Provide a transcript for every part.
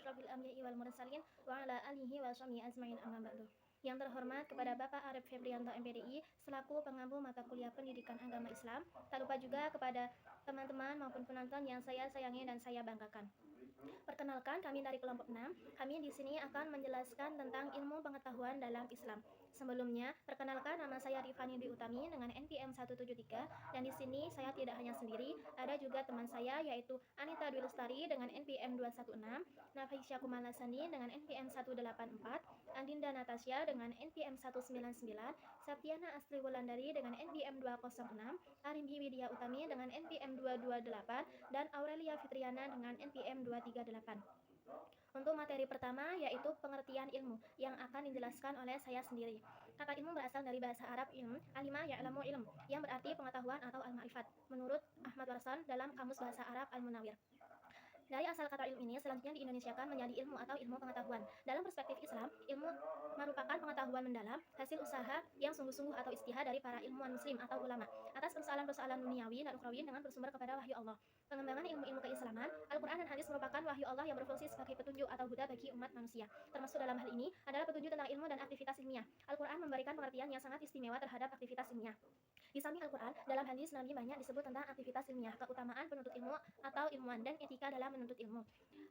asyrafil anbiya'i wal mursalin wa ala alihi wa sahbihi ajma'in amma ba'du. Yang terhormat kepada Bapak Arif Febrianto MPDI selaku pengampu mata kuliah Pendidikan Agama Islam. Tak lupa juga kepada teman-teman maupun penonton yang saya sayangi dan saya banggakan. Perkenalkan, kami dari kelompok 6. Kami di sini akan menjelaskan tentang ilmu pengetahuan dalam Islam. Sebelumnya, perkenalkan, nama saya Rifani Dwi Utami dengan NPM 173 dan di sini saya tidak hanya sendiri, ada juga teman saya yaitu Anita Dwi Lestari dengan NPM 216, Nafisya Kumala Sandi dengan NPM 184, Andinda Natasya dengan NPM 199, Septiana Astri Wulandari dengan NPM 206, Arimbi Widya Utami dengan NPM 228, dan Aurelia Fitriana dengan NPM 238. Untuk materi pertama yaitu pengertian ilmu yang akan dijelaskan oleh saya sendiri. Kata ilmu berasal dari bahasa Arab ilm, alima ya'lamu ilm, yang berarti pengetahuan atau al-ma'rifat, menurut Ahmad Warsan dalam Kamus Bahasa Arab Al-Munawwir. Dari asal kata ilmu ini selanjutnya diindonesiakan menjadi ilmu atau ilmu pengetahuan. Dalam perspektif Islam, ilmu merupakan pengetahuan mendalam, hasil usaha yang sungguh-sungguh atau istihad dari para ilmuwan muslim atau ulama atas persoalan-persoalan duniawi dan ukhrawi dengan bersumber kepada wahyu Allah. Pengembangan ilmu-ilmu keislaman, Al-Quran dan hadis merupakan wahyu Allah yang berfungsi sebagai petunjuk atau huda bagi umat manusia. Termasuk dalam hal ini adalah petunjuk tentang ilmu dan aktivitas ilmiah. Al-Quran memberikan pengertian yang sangat istimewa terhadap aktivitas ilmiah. Di samping Al-Quran, dalam hadis Nabi banyak disebut tentang aktivitas ilmiah, keutamaan penuntut ilmu atau ilmuwan, dan etika dalam menuntut ilmu.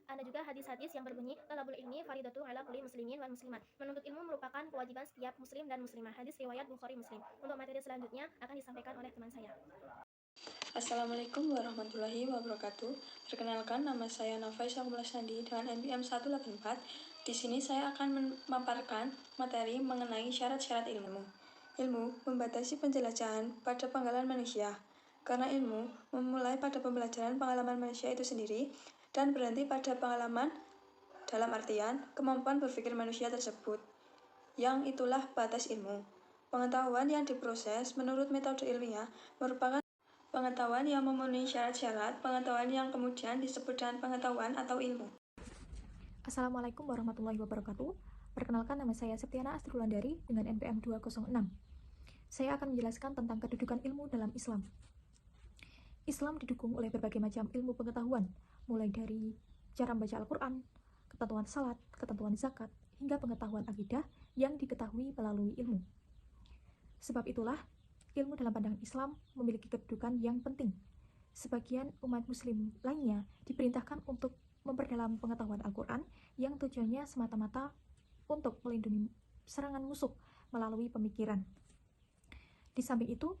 Ada juga hadis-hadis yang berbunyi, talabul ilmi faridatu ala kulli muslimin wal muslimat. Menuntut ilmu merupakan kewajiban setiap muslim dan muslimah. Hadis riwayat Bukhari Muslim. Untuk materi selanjutnya akan disampaikan oleh teman saya. Assalamualaikum warahmatullahi wabarakatuh. Perkenalkan, nama saya Nafisya Kumala Sandi dengan NPM 184. Di sini saya akan memaparkan materi mengenai syarat-syarat ilmu. Ilmu membatasi penjelajahan pada pengalaman manusia, karena ilmu memulai pada pembelajaran pengalaman manusia itu sendiri dan berhenti pada pengalaman dalam artian kemampuan berpikir manusia tersebut. Yang itulah batas ilmu. Pengetahuan yang diproses menurut metode ilmiah merupakan pengetahuan yang memenuhi syarat-syarat pengetahuan yang kemudian disebut dengan pengetahuan atau ilmu. Assalamualaikum warahmatullahi wabarakatuh. Perkenalkan, nama saya Septiana Astri Wulandari dengan NPM 206. Saya akan menjelaskan tentang kedudukan ilmu dalam Islam. Islam didukung oleh berbagai macam ilmu pengetahuan, mulai dari cara membaca Al-Quran, ketentuan salat, ketentuan zakat, hingga pengetahuan akidah yang diketahui melalui ilmu. Sebab itulah, ilmu dalam pandangan Islam memiliki kedudukan yang penting. Sebagian umat muslim lainnya diperintahkan untuk memperdalam pengetahuan Al-Quran yang tujuannya semata-mata untuk melindungi serangan musuh melalui pemikiran. Di samping itu,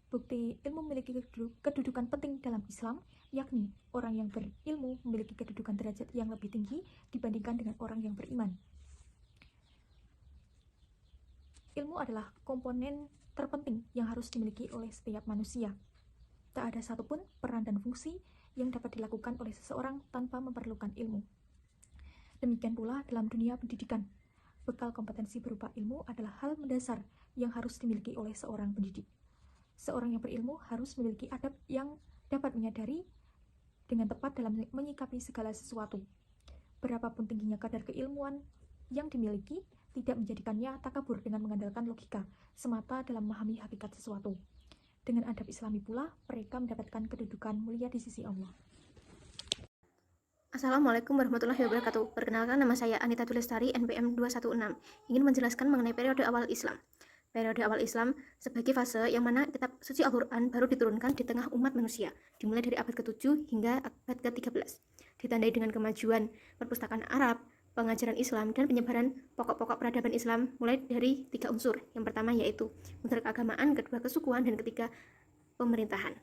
bukti ilmu memiliki kedudukan penting dalam Islam, yakni orang yang berilmu memiliki kedudukan derajat yang lebih tinggi dibandingkan dengan orang yang beriman. Ilmu adalah komponen terpenting yang harus dimiliki oleh setiap manusia. Tak ada satupun peran dan fungsi yang dapat dilakukan oleh seseorang tanpa memerlukan ilmu. Demikian pula dalam dunia pendidikan. Bekal kompetensi berupa ilmu adalah hal mendasar yang harus dimiliki oleh seorang pendidik. Seorang yang berilmu harus memiliki adab yang dapat menyadari dengan tepat dalam menyikapi segala sesuatu. Berapapun tingginya kadar keilmuan yang dimiliki, tidak menjadikannya takabur dengan mengandalkan logika semata dalam memahami hakikat sesuatu. Dengan adab Islami pula, mereka mendapatkan kedudukan mulia di sisi Allah. Assalamualaikum warahmatullahi wabarakatuh. Perkenalkan, nama saya Anita Dwi Lestari, NPM 216. Ingin menjelaskan mengenai periode awal Islam. Periode awal Islam sebagai fase yang mana kitab suci Al-Quran baru diturunkan di tengah umat manusia, dimulai dari abad ke-7 hingga abad ke-13. Ditandai dengan kemajuan perpustakaan Arab, pengajaran Islam, dan penyebaran pokok-pokok peradaban Islam mulai dari 3 unsur. Yang pertama yaitu unsur keagamaan, kedua kesukuan, dan ketiga pemerintahan.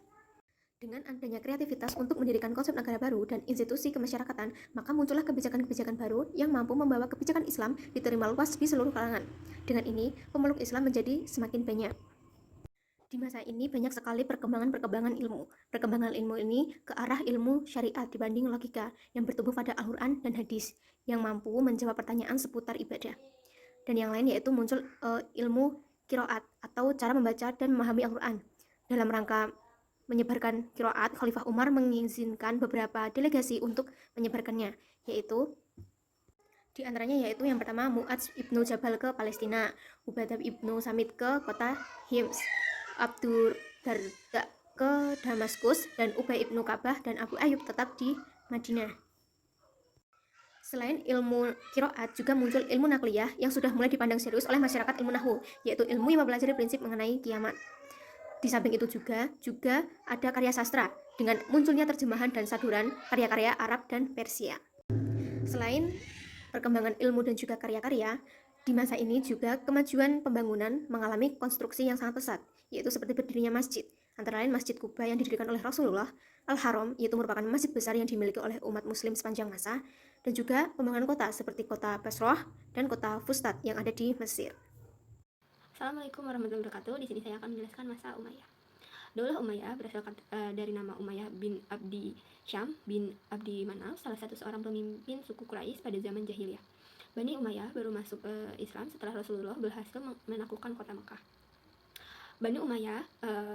Dengan adanya kreativitas untuk mendirikan konsep negara baru dan institusi kemasyarakatan, maka muncullah kebijakan-kebijakan baru yang mampu membawa kebijakan Islam diterima luas di seluruh kalangan. Dengan ini, pemeluk Islam menjadi semakin banyak. Di masa ini banyak sekali perkembangan ilmu. Perkembangan ilmu ini ke arah ilmu syariat dibanding logika yang bertumbuh pada Al-Quran dan hadis yang mampu menjawab pertanyaan seputar ibadah. Dan yang lain yaitu muncul ilmu qiraat atau cara membaca dan memahami Al-Quran. Dalam rangka menyebarkan qiraat, Khalifah Umar mengizinkan beberapa delegasi untuk menyebarkannya, yaitu di antaranya yaitu yang pertama Mu'adz ibnu Jabal ke Palestina, Ubadah ibnu Samit ke kota Hims, Abdur Darda ke Damaskus, dan Ubay ibnu Ka'bah dan Abu Ayyub tetap di Madinah. Selain ilmu qiraat, juga muncul ilmu nakliyah yang sudah mulai dipandang serius oleh masyarakat ilmu nahwu, yaitu ilmu yang mempelajari prinsip mengenai kiamat. Di samping itu juga ada karya sastra dengan munculnya terjemahan dan saduran karya-karya Arab dan Persia. Selain perkembangan ilmu dan juga karya-karya, di masa ini juga kemajuan pembangunan mengalami konstruksi yang sangat pesat, yaitu seperti berdirinya masjid. Antara lain Masjid Kuba yang didirikan oleh Rasulullah, Al-Haram, yaitu merupakan masjid besar yang dimiliki oleh umat muslim sepanjang masa, dan juga pembangunan kota seperti kota Basrah dan kota Fustat yang ada di Mesir. Assalamualaikum warahmatullahi wabarakatuh. Di sini saya akan menjelaskan masa Umayyah. Daulah Umayyah berasal dari nama Umayyah bin Abdi Syam bin Abdi Manaf, salah satu seorang pemimpin suku Quraisy pada zaman jahiliyah. Bani Umayyah baru masuk Islam setelah Rasulullah berhasil menaklukkan kota Mekah. Bani Umayyah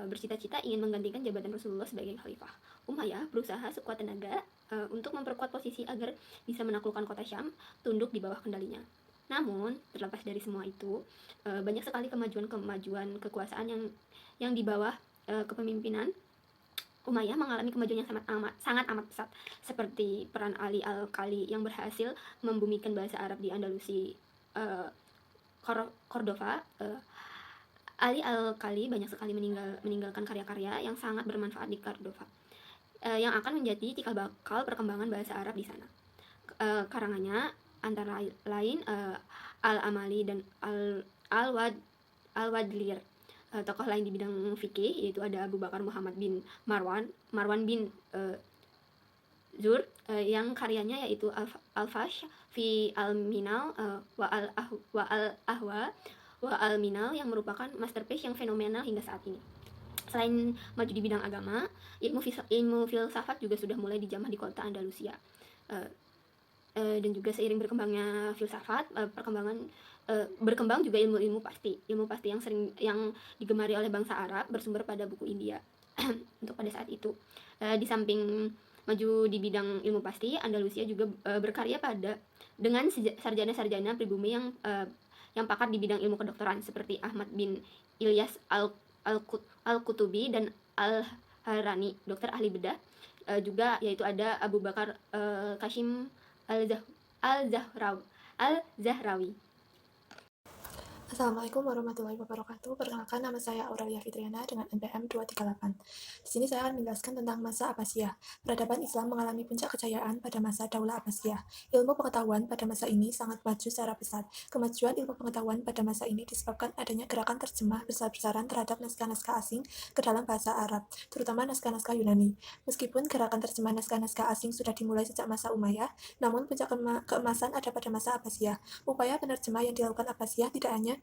bercita-cita ingin menggantikan jabatan Rasulullah sebagai khalifah. Umayyah berusaha sekuat tenaga untuk memperkuat posisi agar bisa menaklukkan kota Syam tunduk di bawah kendalinya. Namun, terlepas dari semua itu, banyak sekali kemajuan kekuasaan yang di bawah kepemimpinan Umayyah mengalami kemajuan yang sangat amat pesat, seperti peran Ali Al-Qali yang berhasil membumikan bahasa Arab di Andalusi, Cordova. Ali Al-Qali banyak sekali meninggalkan karya-karya yang sangat bermanfaat di Cordova, yang akan menjadi cikal bakal perkembangan bahasa Arab di sana. Karangannya antara lain Al-Amali dan Al-Wadlir. Tokoh lain di bidang fikih yaitu ada Abu Bakar Muhammad bin Marwan bin Zur, yang karyanya yaitu Al-Fash fi Al-Minal wa Al-Ahwa wa Al-Minal, yang merupakan masterpiece yang fenomenal hingga saat ini. Selain maju di bidang agama, ilmu filsafat juga sudah mulai dijamah di kota Andalusia. Dan juga seiring berkembangnya filsafat, berkembang juga ilmu pasti yang digemari oleh bangsa Arab bersumber pada buku India untuk pada saat itu. Di samping maju di bidang ilmu pasti, Andalusia juga berkarya dengan sarjana-sarjana pribumi yang pakar di bidang ilmu kedokteran seperti Ahmad bin Ilyas Al-Qutubi dan Al-Harani, dokter ahli bedah. Juga yaitu ada Abu Bakar Qasim Al-Zahrawi. Assalamualaikum warahmatullahi wabarakatuh. Perkenalkan, nama saya Aurelia Fitriana dengan NPM 238. Di sini saya akan menjelaskan tentang masa Abbasiyah. Peradaban Islam mengalami puncak kejayaan pada masa Daulah Abbasiyah. Ilmu pengetahuan pada masa ini sangat maju secara pesat. Kemajuan ilmu pengetahuan pada masa ini disebabkan adanya gerakan terjemah besar-besaran terhadap naskah-naskah asing ke dalam bahasa Arab, terutama naskah-naskah Yunani. Meskipun gerakan terjemah naskah-naskah asing sudah dimulai sejak masa Umayyah, namun puncak keemasan ada pada masa Abbasiyah. Upaya penerjemah yang dilakukan Abbasiyah tidak hanya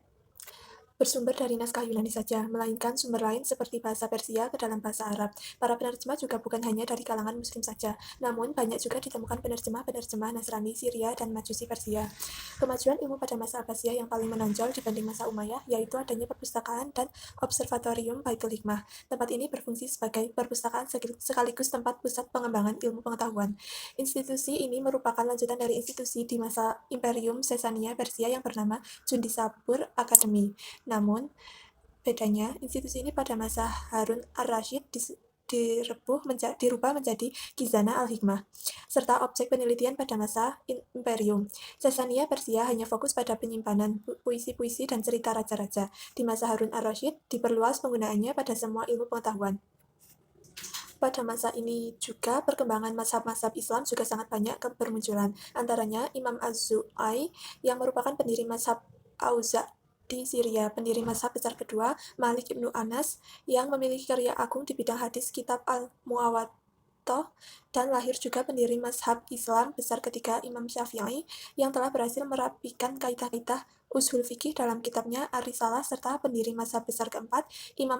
bersumber dari naskah Yunani saja, melainkan sumber lain seperti bahasa Persia ke dalam bahasa Arab. Para penerjemah juga bukan hanya dari kalangan Muslim saja, namun banyak juga ditemukan penerjemah-penerjemah Nasrani, Syria, dan Majusi Persia. Kemajuan ilmu pada masa Abbasiyah yang paling menonjol dibanding masa Umayyah yaitu adanya perpustakaan dan observatorium Baitul Hikmah. Tempat ini berfungsi sebagai perpustakaan sekaligus tempat pusat pengembangan ilmu pengetahuan. Institusi ini merupakan lanjutan dari institusi di masa Imperium Sasania Persia yang bernama Jundisabur Academy. Namun, bedanya, institusi ini pada masa Harun ar-Rasyid dirubah menjadi Khizanah al-Hikmah, serta objek penelitian pada masa Imperium Sasania Persia hanya fokus pada penyimpanan puisi-puisi dan cerita raja-raja. Di masa Harun ar-Rasyid diperluas penggunaannya pada semua ilmu pengetahuan. Pada masa ini juga perkembangan mazhab-mazhab Islam juga sangat banyak bermunculan. Antaranya Imam Az-Zu'ai yang merupakan pendiri mazhab Auza' di Syria, pendiri mazhab besar kedua, Malik ibnu Anas, yang memiliki karya agung di bidang hadis kitab Al-Muwattah, dan lahir juga pendiri mazhab Islam besar ketiga, Imam Syafi'i, yang telah berhasil merapikan kaidah-kaidah ushul fikih dalam kitabnya Ar-Risalah, serta pendiri mazhab besar keempat, Imam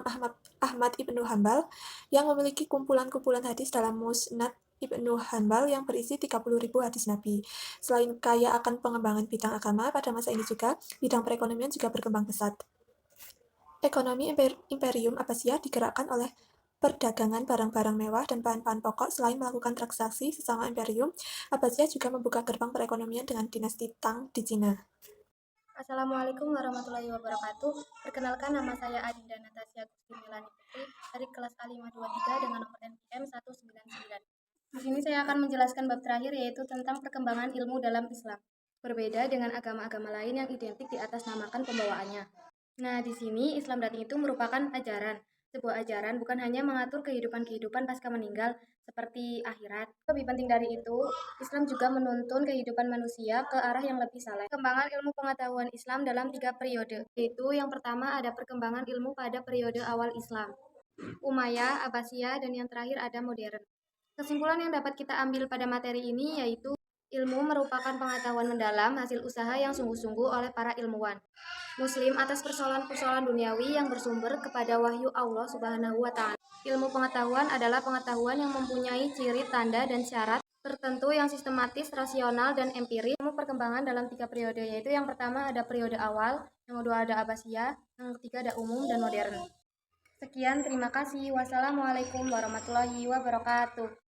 Ahmad ibnu Hanbal, yang memiliki kumpulan-kumpulan hadis dalam Musnad Ibnu Hanbal yang berisi 30.000 hadis Nabi. Selain kaya akan pengembangan bidang agama, pada masa ini juga bidang perekonomian juga berkembang pesat. Ekonomi Imperium Abbasiyah digerakkan oleh perdagangan barang-barang mewah dan bahan-bahan pokok. Selain melakukan transaksi sesama Imperium, Abbasiyah juga membuka gerbang perekonomian dengan dinasti Tang di Cina. Assalamualaikum warahmatullahi wabarakatuh. Perkenalkan, nama saya Adinda Natasha Gusti Melani Putri dari kelas A523 dengan nomor NPM 199. Di sini saya akan menjelaskan bab terakhir, yaitu tentang perkembangan ilmu dalam Islam. Berbeda dengan agama-agama lain yang identik di atas namakan pembawaannya. Nah, di sini Islam dating itu merupakan ajaran. Sebuah ajaran bukan hanya mengatur kehidupan-kehidupan pasca meninggal seperti akhirat. Lebih penting dari itu, Islam juga menuntun kehidupan manusia ke arah yang lebih saleh. Perkembangan ilmu pengetahuan Islam dalam 3 periode, yaitu yang pertama ada perkembangan ilmu pada periode awal Islam, Umayyah, Abbasiyah, dan yang terakhir ada modern. Kesimpulan yang dapat kita ambil pada materi ini yaitu ilmu merupakan pengetahuan mendalam hasil usaha yang sungguh-sungguh oleh para ilmuwan Muslim atas persoalan-persoalan duniawi yang bersumber kepada wahyu Allah Subhanahu wa Ta'ala. Ilmu pengetahuan adalah pengetahuan yang mempunyai ciri, tanda, dan syarat tertentu yang sistematis, rasional, dan empiris. Ilmu perkembangan dalam 3 periode, yaitu yang pertama ada periode awal, yang kedua ada Abbasiyah, yang ketiga ada umum dan modern. Sekian, terima kasih. Wassalamualaikum warahmatullahi wabarakatuh.